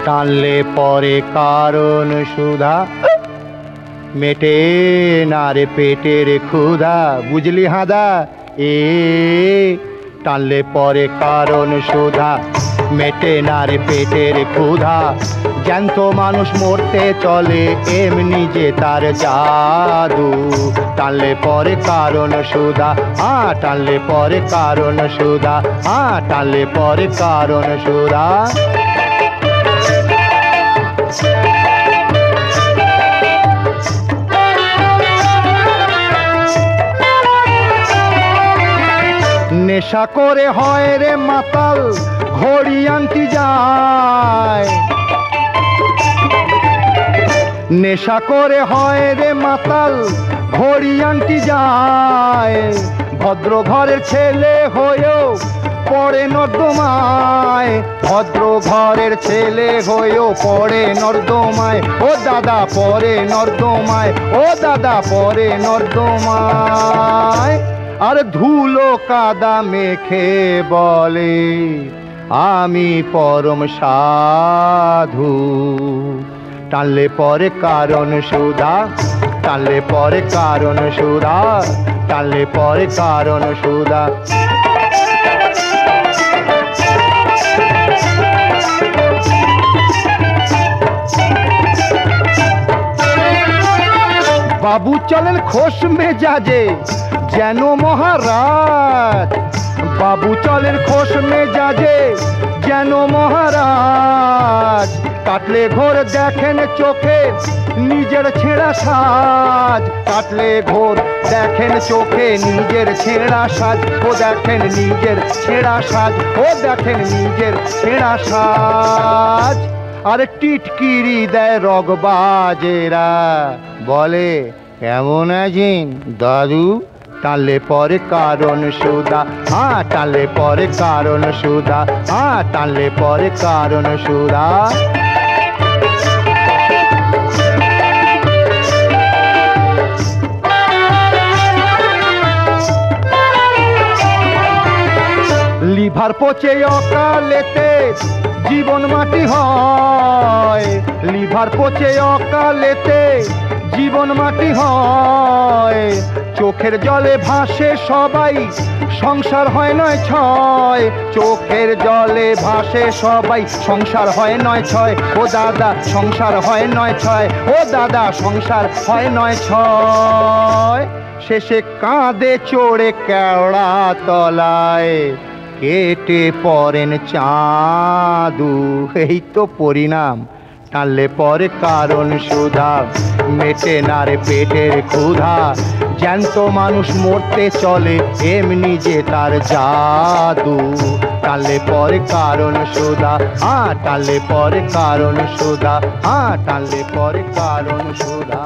টানলে পরে কারণ সুধা, মেটে না রে পেটের ক্ষুধা। বুঝলি হাঁদা? টানলে পরে কারণ সুধা, মেটে না রে পেটের ক্ষুধা। জ্যান্ত মানুষ মরতে চলে এমনি যে তার জাদু। টানলে পরে কারণ সুধা, টানলে পরে কারণ সুধা, টানলে পরে কারণ সুধা। নেশা করে হয় রে মাতাল, ঘড়ি আনতে যায়। নেশা করে হয় রে মাতাল, ঘড়ি আনতে যায়। ভদ্র ঘরের ছেলে হয়েও পড়ে নর্দমায়। ভদ্র ঘরের ছেলে হয়েও পড়ে নর্দমায়। ও দাদা পড়ে নর্দমায়, ও দাদা পড়ে নর্দমায়। আর ধুলো কাদা মেখে বলে আমি পরম সাধু। টানলে পরে কারণ সুধা, টানলে পরে কারণ সুধা, টানলে পরে কারণ সুধা। বাবু চলেন খোশ মেজাজে যেন মহারাজ। বাবু চলেন খোশ মেজাজে যেন মহারাজ। কাটলে ঘোর দেখেন চোখে নিজের ছেঁড়া সাজ। কাটলে ঘোর দেখেন চোখে নিজের ছেঁড়া সাজ। ও দেখেন নিজের ছেঁড়া সাজ, ও দেখেন নিজের ছেঁড়া সাজ। আর টিটকিরি দেয় রগবাজেরা, বলে কেমন আছেন দাদু। টানলে পরে কারণ সুধা, টানলে পরে কারণ সুধা, টানলে পরে কারণ সুধা। লিভার পচে অকালেতে জীবন মাটি হয়। লিভার পচে অকালেতে জীবন মাটি হয়। চোখের জলে ভাসে সবাই, সংসার হয় নয় ছয়। চোখের জলে ভাসে সবাই, সংসার হয় নয় ছয়। ও দাদা সংসার হয় নয় ছয়, ও দাদা সংসার হয় নয় ছয়। শেষে কাঁধে চড়ে কেওড়া তলায় কেটে পড়েন চাঁদু। এই তো পরিণাম। টানলে পরে কারণ সুধা, মেটে না রে পেটের ক্ষুধা। জ্যান্ত মানুষ মরতে চলে এমনি যে তার জাদু। টানলে পরে কারণ সুধা, টানলে পরে কারণ সুধা, টানলে পরে কারণ সুধা।